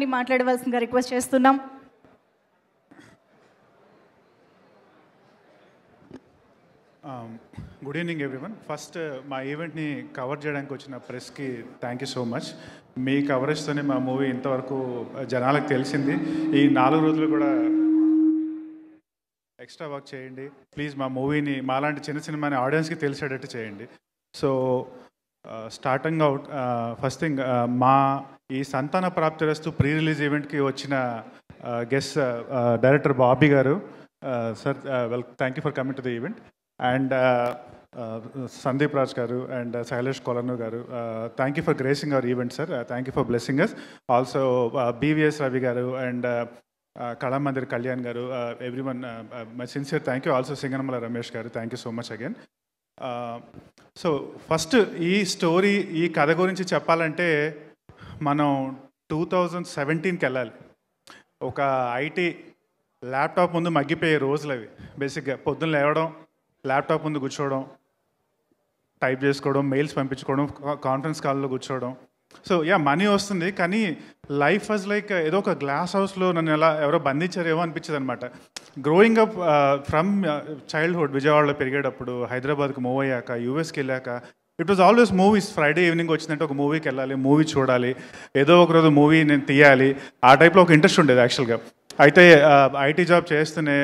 మాట్లాడవలసిందిగా రిక్వెస్ట్ చేస్తున్నాం. Good evening everyone. First మా ఈవెంట్ని కవర్ చేయడానికి వచ్చిన ప్రెస్కి థ్యాంక్ యూ సో మచ్. మీ కవరేజ్తోనే మా మూవీ ఇంతవరకు జనాలకు తెలిసింది. ఈ 4 రోజులు కూడా ఎక్స్ట్రా వర్క్ చేయండి ప్లీజ్. మా మూవీని మాలాంటి చిన్న సినిమాని ఆడియన్స్కి తెలిసేటట్టు చేయండి. So starting out first thing, మా ఈ సంతాన ప్రాప్తిరస్తు ప్రీ రిలీజ్ ఈవెంట్కి వచ్చిన guest director Bobby garu, sir thank you for coming to the event. And Sandeep Raj garu and Shailesh Kolanu garu, thank you for gracing our event sir. Thank you for blessing us. Also BVS Ravi garu and Kalamandir Kalyan garu, everyone my sincere thank you. Also Singanamala Ramesh garu, thank you so much again. So first ఈ story, ఈ కథ గురించి చెప్పాలంటే మనం 2017కి వెళ్ళాలి. ఒక IT laptop ముందు మగ్గిపోయే రోజులు అవి. బేసిక్గా పొద్దున్న లేవడం, ల్యాప్టాప్ ముందు కూర్చోవడం, టైప్ చేసుకోవడం, మెయిల్స్ పంపించుకోవడం, కాన్ఫరెన్స్ కాల్లో కూర్చోవడం. సో మనీ వస్తుంది, కానీ లైఫ్ వాజ్ లైక్ ఏదో ఒక గ్లాస్ హౌస్లో నన్ను ఎవరో బంధించారేమో అనిపించింది అనమాట. గ్రోయింగ్ అప్ ఫ్రమ్ చైల్డ్హుడ్, విజయవాడలో పెరిగేటప్పుడు, హైదరాబాద్కి మూవ్ అయ్యాక, యూఎస్కి వెళ్ళాక, it was always movies. Friday evening వచ్చిందంటే ఒక మూవీకి వెళ్ళాలి, మూవీ చూడాలి, ఏదో ఒక రోజు మూవీ నేను తీయాలి, ఆ టైప్లో ఒక ఇంట్రెస్ట్ ఉండేది యాక్చువల్గా. అయితే ఐటీ జాబ్ చేస్తూనే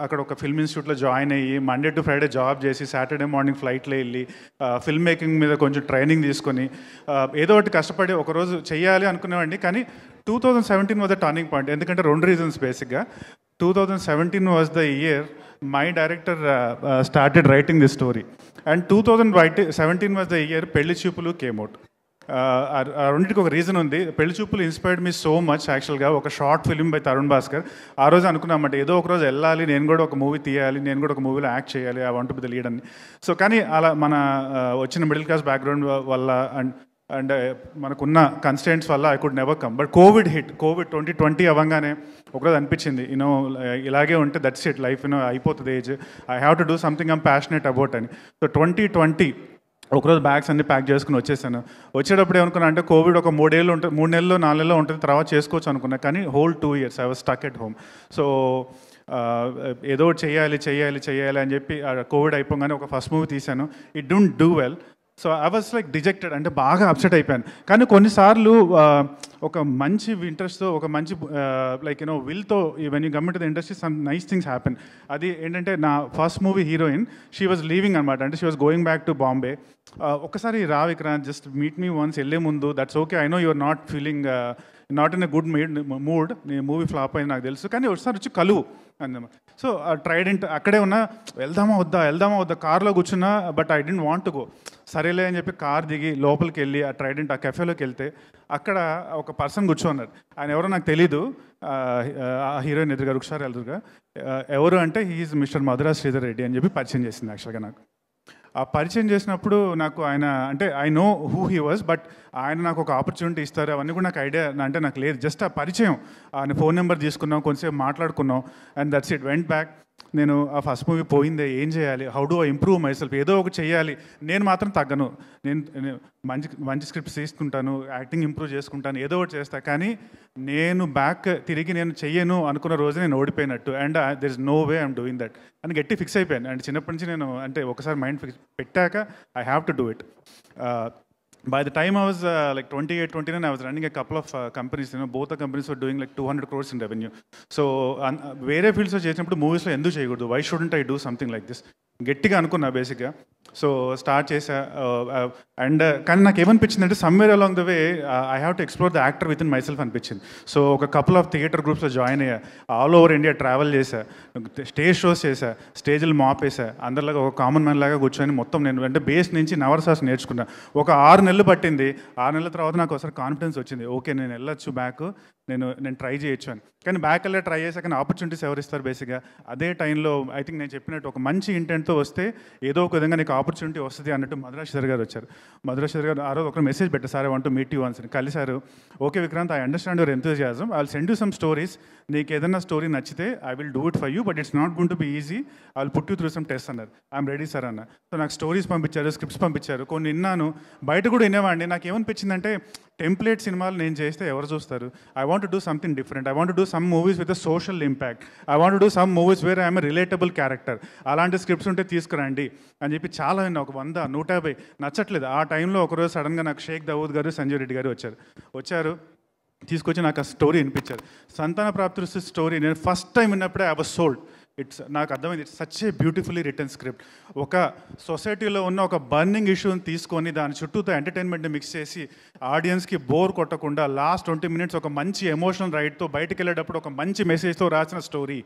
అక్కడ ఒక ఫిల్మ్ ఇన్స్టిట్యూట్లో జాయిన్ అయ్యి మండే టు ఫ్రైడే జాబ్ చేసి సాటర్డే మార్నింగ్ ఫ్లైట్లో వెళ్ళి ఫిల్మ్ మేకింగ్ మీద కొంచెం ట్రైనింగ్ తీసుకొని ఏదో ఒకటి కష్టపడి ఒకరోజు చెయ్యాలి అనుకునేవాడిని. కానీ 2017 వాజ్ ద టర్నింగ్ పాయింట్. ఎందుకంటే 2 రీజన్స్ బేసిక్గా. 2017 was the year my director started writing the story, and 2017 was the year పెళ్లి చూపులు కేమ్ అవుట్. రెండింటికి ఒక రీజన్ ఉంది. పెళ్లి చూపులు ఇన్స్పైర్డ్ మీ సో మచ్ యాక్చువల్గా. ఒక short film by Tarun Bhaskar. ఆ రోజు అనుకున్నామంటే ఏదో ఒక రోజు వెళ్ళాలి, నేను కూడా ఒక మూవీ తీయాలి, నేను కూడా ఒక మూవీలో యాక్ట్ చేయాలి, I want to be the lead అని. సో కానీ అలా మన వచ్చిన మిడిల్ క్లాస్ బ్యాక్గ్రౌండ్ వల్ల అండ్ మనకున్న కన్స్టెంట్స్ వల్ల I could never come. But Covid 2020 అవ్వగానే ఒకరోజు అనిపించింది, ఇలాగే ఉంటే దట్స్ ఇట్, లైఫ్ అయిపోతుంది, age, I have to do something I'm passionate about అని. సో 2020 ఒకరోజు బ్యాగ్స్ అన్ని ప్యాక్ చేసుకుని వచ్చేసాను. వచ్చేటప్పుడు ఏమనుకున్నా అంటే కోవిడ్ ఒక 3 నెలలు ఉంటుంది, 3 నెలలు 4 నెలలు ఉంటుంది, తర్వాత చేసుకోవచ్చు అనుకున్నా. కానీ whole 2 years I was stuck at home. So ఏదో చేయాలి అని చెప్పి కోవిడ్ అయిపోగానే ఒక ఫస్ట్ మూవీ తీశాను. It don't do well. So I was like dejected, అంటే బాగా అప్సెట్ అయిపోయాను. కానీ కొన్నిసార్లు ఒక మంచి ఇంట్రెస్ట్తో, ఒక మంచి లైక్ విల్తో when you commit to the industry some nice things happen. అది ఏంటంటే నా first movie heroine she was leaving అనమాట. అంటే she was going back to Bombay. ఒక్కసారి రా Vikrant, just meet me once, వెళ్ళే ముందు, that's okay, I know you're not feeling not in a good mood, నీ మూవీ ఫ్లాప్ అయింది నాకు తెలుసు, కానీ ఒకసారి వచ్చి కలువు అందమ్మా. సో ట్రైడెంట్ అక్కడే ఉన్నా, వెళ్దామా వద్దా కార్లో కూర్చున్నా, but I don't want to go. సరేలే అని చెప్పి కార్ దిగి లోపలికి వెళ్ళి ఆ ట్రైడెంట్ ఆ కెఫేలోకి వెళ్తే అక్కడ ఒక పర్సన్ కూర్చోన్నారు. ఆయన ఎవరో నాకు తెలీదు, ఆ హీరోయిన్ ఎదురుగా, రుక్షార్ ఎదురుగా. ఎవరు అంటే హీఈస్ మిస్టర్ మధురా శ్రీధర్ రెడ్డి అని చెప్పి పరిచయం చేసింది యాక్చువల్గా నాకు. ఆ పరిచయం చేసినప్పుడు నాకు ఆయన అంటే I know who he was, but ఆయన నాకు ఒక ఆపర్చునిటీ ఇస్తారు అవన్నీ కూడా నాకు ఐడియా అంటే నాకు లేదు. జస్ట్ ఆ పరిచయం, ఆయన ఫోన్ నెంబర్ తీసుకున్నాం, కొంచెంసేపు మాట్లాడుకున్నాం, and that's it. Went back. నేను ఆ ఫస్ట్ మూవీ పోయిందే, ఏం చేయాలి, how do I improve my self, ఏదో ఒకటి చేయాలి. నేను మాత్రం తగ్గను, నేను మంచి స్క్రిప్ట్స్ తీసుకుంటాను, యాక్టింగ్ ఇంప్రూవ్ చేసుకుంటాను, ఏదో ఒకటి చేస్తాను. కానీ నేను బ్యాక్ తిరిగి నేను చెయ్యను అనుకున్న రోజు నేను ఓడిపోయినట్టు, and there is no way I'm doing that అని గట్టి ఫిక్స్ అయిపోయాను. అండ్ చిన్నప్పటి నుంచి నేను అంటే ఒకసారి మైండ్ ఫిక్స్ పెట్టాక I have to do it. By the time I was like 28, 29, I was running a couple of companies. Both the companies were doing like 200 crores in revenue. So, వేరే ఫీల్డ్స్లో చేసినప్పుడు మూవీస్లో ఎందుకు చేయకూడదు, why shouldn't I do something like this గట్టిగా అనుకున్నా బేసిక్గా. So start చేసా. And కానీ నాకు ఏమనిపించింది అంటే somewhere along the way I have to explore the actor with in my self అనిపించింది. సో ఒక కపుల్ ఆఫ్ థియేటర్ గ్రూప్స్లో జాయిన్ అయ్యా, ఆల్ ఓవర్ ఇండియా ట్రావెల్ చేశా, స్టేజ్ షోస్ చేశా, స్టేజ్లు మాప్ వేసా, అందరిలాగా ఒక కామన్ మ్యాన్ లాగా కూర్చొని మొత్తం నేను అంటే బేస్ నుంచి నవరసాస్ నేర్చుకున్నా. ఒక 6 నెలలు పట్టింది. 6 నెలల తర్వాత నాకు ఒకసారి కాన్ఫిడెన్స్ వచ్చింది, ఓకే నేను వెళ్ళొచ్చు బ్యాక్, నేను ట్రై చేయొచ్చు అని. కానీ బ్యాక్ వెళ్ళే ట్రై చేశాక ఆపర్చునిటీస్ ఎవరు ఇస్తారు బేసిక్గా. అదే టైంలో ఐ థింక్ నేను చెప్పినట్టు ఒక మంచి ఇంటెంట్తో వస్తే ఏదో ఒక విధంగా నీకు ఆపర్చునిటీ వస్తుంది అన్నట్టు మధురా శ్రీధర్ గారు వచ్చారు. మధురా శ్రీధర్ గారు ఆ రోజు ఒక మెసేజ్ పెట్టారు, sir I want to meet you once అని. కలిసారు. Okay Vikrant, I understand your enthusiasm, I will send you some stories, నీకు ఏదైనా స్టోరీ నచ్చితే I will do it for you, but it's not going to be easy, I will put you through some test అన్నారు. I'm ready sir అన్న. So నాకు stories పంపించారు, scripts పంపించారు, కొన్ని విన్నాను, బయట కూడా వినేవాడిని. నాకు ఏమనిపించిందంటే టెంప్లెట్ సినిమాలు నేను చేస్తే ఎవరు చూస్తారు? I want do something different. I want do some movies with a social impact. I want do some movies where I'm relatable character. అలాంటి స్క్రిప్ట్స్ ఉంటే తీసుకురండి అని చెప్పి చాలా ఒక 100, 150 నచ్చట్లేదు. ఆ టైంలో ఒకరోజు సడన్గా నాకు షేక్ దావూద్ గారు, సంజయ్ రెడ్డి గారు వచ్చారు. తీసుకొచ్చి నాకు ఆ స్టోరీ వినిపించారు. సంతాన ప్రాప్తి స్టోరీ నేను ఫస్ట్ టైం విన్నప్పుడే ఐ వాజ్ సోల్డ్. నాకు అర్థమైంది, it's such a beautifully written script. ఒక సొసైటీలో ఉన్న ఒక బర్నింగ్ ఇష్యూని తీసుకొని దాని చుట్టూతో ఎంటర్టైన్మెంట్ని మిక్స్ చేసి ఆడియన్స్కి బోర్ కొట్టకుండా లాస్ట్ 20 minutes ఒక మంచి ఎమోషనల్ రైడ్తో బయటికి వెళ్ళేటప్పుడు ఒక మంచి మెసేజ్తో రాసిన స్టోరీ.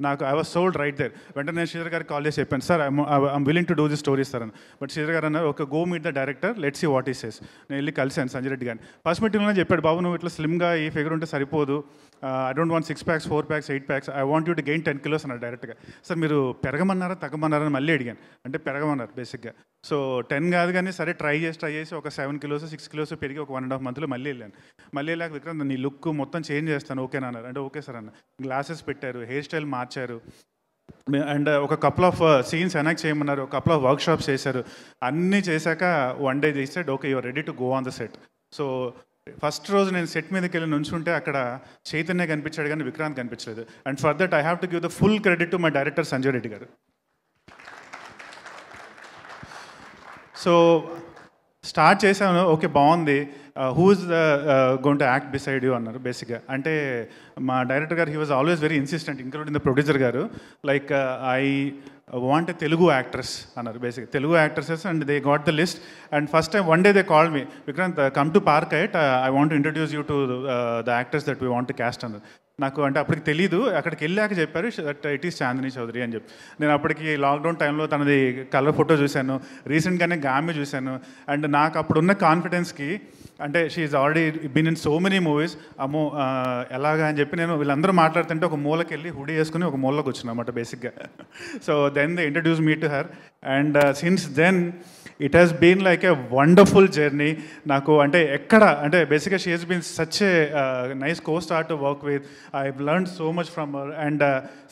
నాకు I was sold right there. వెంటనే నేను శ్రీధర్ గారికి కాల్ చేసి చెప్పాను, sir I'm willing to do this story sir అని. బట్ శ్రీధర్ గారు అన్నారు, ఒక go meet the director, let's see what he says. నేను వెళ్ళి కలిశాను సంజయ్ రెడ్డి గారిని. ఫస్ట్ మీటింగ్లో చెప్పాడు, బాబు నువ్వు ఇట్లా స్లిమ్గా ఈ ఫిగర్ ఉంటే సరిపోదు, I don't want 6 packs, 4 packs, 8 packs, I want you to gain 10 kilos అన్నారు డైరెక్ట్గా. సార్ మీరు పెరగమన్నారా తగ్గమన్నారా అని మళ్ళీ అడిగాను. అంటే పెరగమన్నారు బేసిక్గా. సో 10 కాదు కానీ సరే ట్రై చేసి ఒక 7 kilos, 6 kilos పెరిగి ఒక 1.5 months మళ్ళీ వెళ్ళాను. మళ్ళీ వెళ్ళాక విక్రాంత్ నీ లుక్ మొత్తం చేంజ్ చేస్తాను ఓకేనా అన్నారు. అంటే ఓకే సార్ అన్న. గ్లాసెస్ పెట్టారు, హెయిర్ స్టైల్ మార్చారు, అండ్ ఒక కపుల్ ఆఫ్ సీన్స్ ఎనాక్ట్ చేయమన్నారు, ఒక కపుల్ ఆఫ్ వర్క్షాప్స్ చేశారు. అన్నీ చేశాక one day they said okay you're ready to go on the set. So first రోజు నేను సెట్ మీదకి వెళ్ళి నుంచుంటే అక్కడ చైతన్య కనిపించాడు కానీ విక్రాంత్ కనిపించలేదు. And for that I have to give the full credit to my director Sanjay Reddy garu. So start చేశాను, ఓకే బాగుంది, who is going to act beside you అన్నారు బేసిక్గా. అంటే మా director garu he was always very insistent, including the producer garu, like I want a Telugu actress అన్నారు బేసిక్గా. Telugu actresses and they got the list. And first time one day they call me, Vikrant come to park at, I want to introduce you to the actors that we want to cast అన్నారు. నాకు అంటే అప్పటికి తెలీదు, అక్కడికి వెళ్ళాక చెప్పారు that it is Chandini Chowdary అని చెప్పి. నేను అప్పటికి లాక్డౌన్ టైంలో తనది కలర్ ఫోటో చూశాను, రీసెంట్గానే గామి చూశాను. అండ్ నాకు అప్పుడున్న కాన్ఫిడెన్స్కి, అంటే she is already been in so many movies, అమ్మో ఎలాగా అని చెప్పి నేను వీళ్ళందరూ మాట్లాడుతుంటే ఒక మూలకి వెళ్ళి హుడీ వేసుకుని ఒక మూలకి వచ్చినమాట బేసిక్గా. So then they introduce me to her. And since then it has been like a wonderful journey. నాకు అంటే ఎక్కడ అంటే బేసిక్గా she has been such a nice co star to work with. I learn so much from her. And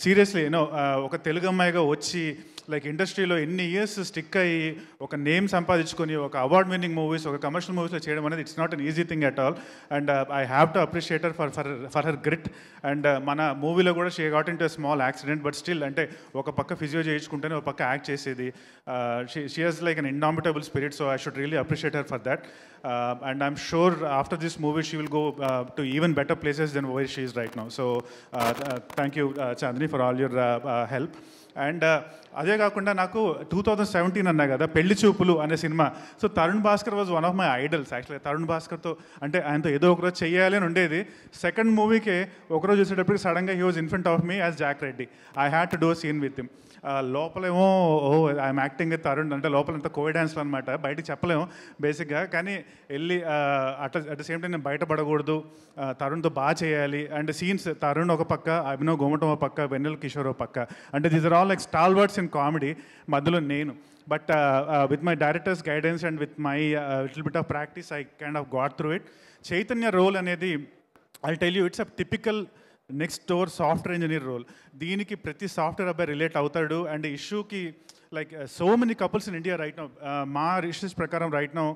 seriously you know ఒక తెలుగు అమ్మాయిగా వచ్చి like ఇండస్ట్రీలో ఎన్ని ఇయర్స్ స్టిక్ అయ్యి ఒక నేమ్ సంపాదించుకొని ఒక అవార్డ్ విన్నింగ్ మూవీస్, ఒక కమర్షియల్ మూవీస్లో చేయడం అనేది it's not an easy thing at all. And I have to appreciate her for her grit. And మన మూవీలో కూడా she got in to small accident, but still అంటే ఒక పక్క ఫిజియో చేయించుకుంటేనే ఒక పక్క యాక్ట్ చేసేది. She has like an indomitable spirit, so I should really appreciate her for that. And I'm sure after this movie she will go to even better places than where she is right now. So thank you Chandni for all your help. And అదే కాకుండా నాకు 2017 అన్నా కదా పెళ్లి చూపులు అనే cinema. So Tarun Bhaskar was one of my idols యాక్చువల్గా. తరుణ్ భాస్కర్తో అంటే ఆయనతో ఏదో ఒకరోజు చెయ్యాలి అని ఉండేది. సెకండ్ మూవీకే ఒకరోజు చూసేటప్పటికి సడన్గా he was in front of me as Jack Reddy. I had to do scene with him. లోపలేమో ఐఎమ్ యాక్టింగ్ విత్ తరుణ్ అంటే లోపలంతా కోవిడ్ డాన్స్లో అనమాట, బయటకు చెప్పలేము బేసిక్గా. కానీ వెళ్ళి అట్ ద సేమ్ టైం నేను బయటపడకూడదు, తరుణ్తో బాగా చేయాలి. అండ్ సీన్స్ తరుణ్ ఒక పక్క, అభినవ్ గోమటం ఒక పక్క, వెన్నెల కిషోర్ ఒక పక్క, అంటే these are all like stalwarts in comedy. మధ్యలో నేను but with my director's guidance and with my little bit of practice I kind of got through it. Chaitanya role అనేది I tell you it's a typical next door software engineer role. దీనికి ప్రతి software అబ్బాయి relate అవుతాడు. And ఇష్యూకి like so many couples in India right now, మా research ప్రకారం right now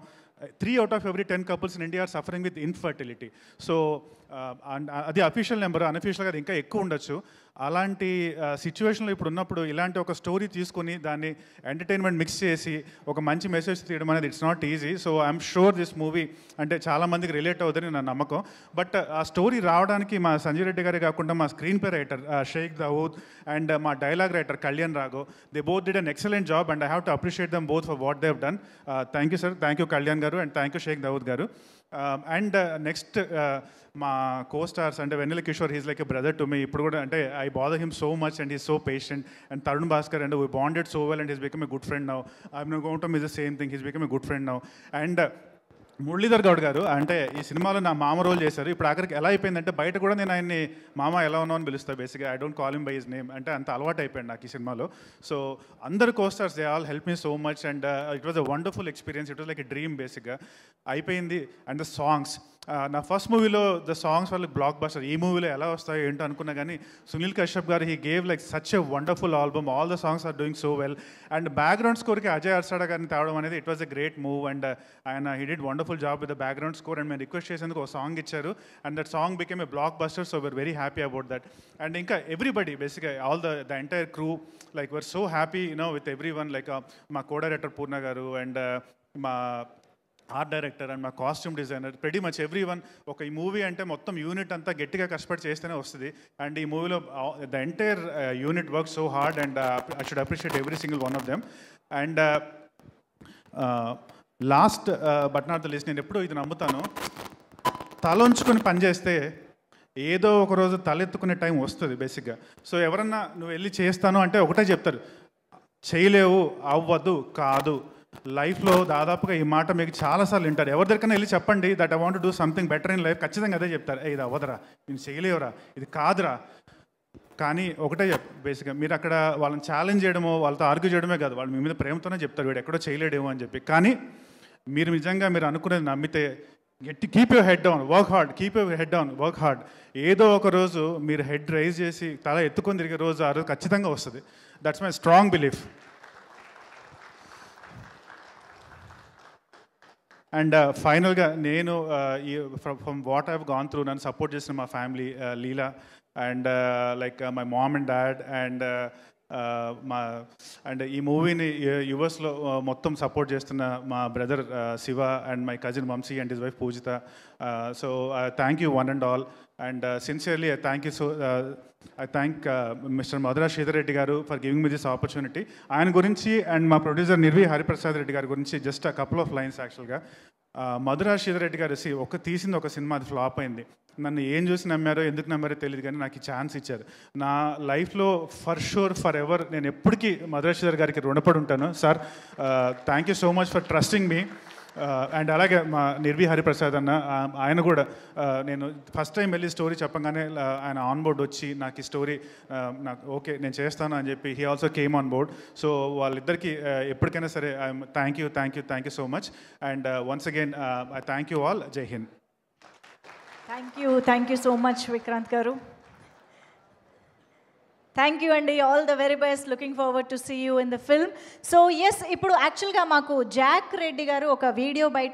3 out of every 10 couples in India are suffering with infertility. So అది official number, అన్అఫీషియల్గా అది ఇంకా ఎక్కువ ఉండొచ్చు. అలాంటి సిచ్యువేషన్లో ఇప్పుడు ఉన్నప్పుడు ఇలాంటి ఒక స్టోరీ తీసుకొని దాన్ని ఎంటర్టైన్మెంట్ మిక్స్ చేసి ఒక మంచి మెసేజ్ తీయడం అనేది it's not easy. So I'm sure this movie అంటే చాలామందికి రిలేట్ అవుతుందని నా నమ్మకం. బట్ ఆ స్టోరీ రావడానికి మా సంజయ్ రెడ్డి గారే కాకుండా మా screenplay writer Shaik Dawood and మా dialogue writer Kalyan Raghav, they both did an excellent job and I have to appreciate them both for what they have done. Thank you sir, thank you Kalyan garu and thank you Shaik Dawood garu. And next మా co stars అంటే Vennela Kishore, he's like a brother to me. ఇప్పుడు కూడా అంటే I bother him so much and he's so patient. And Tarun Bhaskar and we bonded so well and he's become a good friend now. Abhinav Gautam is the same thing, he's become a good friend now. And Muralidhar Goud garu అంటే ఈ సినిమాలో నా మామ role చేశారు. ఇప్పుడు ఆఖరికి ఎలా అయిపోయిందంటే బయట కూడా నేను ఆయన్ని మామ ఎలా ఉన్నావు అని పిలుస్తాను బేసిక్గా. I don't call him by his name, అంటే అంత అలవాటు అయిపోయింది నాకు ఈ సినిమాలో. సో అందరు co-stars they all help me so much and it was a wonderful experience. It was like a dream బేసిక్గా అయిపోయింది. అండ్ ద సాంగ్స్ నా ఫస్ట్ మూవీలో ద సాంగ్స్ వాళ్ళకి బ్లాక్ బస్టర్, ఈ మూవీలో ఎలా వస్తాయో ఏంటో అనుకున్నా కానీ Sunil Kashyap garu he gave like such a wonderful album, all the songs are doing so well. And background స్కోర్కి అజయ్ అర్సాడా గారిని తేవడం అనేది it was a great move. And ఆయన he did wonderful job with the background score. And మేము request చేసేందుకు ఒక song ఇచ్చారు and that song became a blockbuster. So we're very happy about that. And ఇంకా everybody బేసిక్గా all the entire crew like we are so happy with everyone. Like మా co director Purna garu and మా art director and మా costume designer, pretty much everyone. ఒక ఈ movie అంటే మొత్తం unit అంతా గట్టిగా కష్టపడి చేస్తేనే వస్తుంది. అండ్ ఈ మూవీలో the entire unit work so hard and I should appreciate every single one of them. And last but not the least, నేను ఎప్పుడూ ఇది నమ్ముతాను, తలంచుకొని పనిచేస్తే ఏదో ఒక రోజు తలెత్తుకునే టైం వస్తుంది బేసిక్గా. సో ఎవరన్నా నువ్వు వెళ్ళి చేస్తాను అంటే ఒకటే చెప్తారు, చేయలేవు, అవ్వదు, కాదు. లైఫ్లో దాదాపుగా ఈ మాట మీకు చాలాసార్లు వింటారు. ఎవరి దగ్గరైనా వెళ్ళి చెప్పండి that I want do something better in life, ఖచ్చితంగా అదే చెప్తారు, ఇది అవ్వదురా, నేను చేయలేవురా, ఇది కాదురా. కానీ ఒకటే బేసిక్గా మీరు అక్కడ వాళ్ళని ఛాలెంజ్ చేయడమో వాళ్ళతో ఆర్గ్యూ చేయడమే కాదు, వాళ్ళు మీ మీద ప్రేమతోనే చెప్తారు వీడు ఎక్కడో చేయలేడేమో అని చెప్పి. కానీ మీరు నిజంగా మీరు అనుకునేది నమ్మితే keep your head down, work hard, keep your head down, work hard. ఏదో ఒక రోజు మీరు హెడ్ రైజ్ చేసి తల ఎత్తుకొని తిరిగే రోజు ఆ రోజు ఖచ్చితంగా వస్తుంది. That's my strong belief. And ఫైనల్గా నేను from what I have gone through నన్ను సపోర్ట్ చేసిన మా family, Leela and like my mom and dad and and ఈ మూవీని యుఎస్లో మొత్తం సపోర్ట్ చేస్తున్న మా brother Shiva and my cousin Vamshi and his wife Poojitha. So thank you one and all. And sincerely I thank you I thank mister Madhura Sridhar Reddy garu for giving me this opportunity. ఆయన గురించి and మా producer Nirvi Hariprasad Reddy గారి గురించి just a couple of lines. యాక్చువల్గా మధురా శ్రీధర్ రెడ్డి గారు తీసింది ఒక cinema, అది ఫ్లాప్ అయింది. నన్ను ఏం చూసి నమ్మారో ఎందుకు నమ్మారో తెలియదు కానీ నాకు ఈ ఛాన్స్ ఇచ్చారు. నా లైఫ్లో ఫర్ షూర్ ఫర్ ఎవర్ నేను ఎప్పటికీ మధురా శ్రీధర్ గారికి రుణపడి ఉంటాను. Sir thank you so much for trusting me. And అలాగే మా నిర్వి హరిప్రసాద్ అన్న, ఆయన కూడా నేను ఫస్ట్ టైం వెళ్ళి స్టోరీ చెప్పగానే ఆయన ఆన్ బోర్డ్ వచ్చి నాకు ఈ స్టోరీ నాకు ఓకే నేను చేస్తాను అని చెప్పి he also came on board. So వాళ్ళిద్దరికీ ఎప్పటికైనా సరే thank you so much. And once again I thank you all. జై హింద్. Thank you so much Vikrant garu. Thank you అండి. All the very best. Looking forward to see you in the film. So yes, ఇప్పుడు యాక్చువల్గా మాకు Jack Reddy గారు ఒక video బయట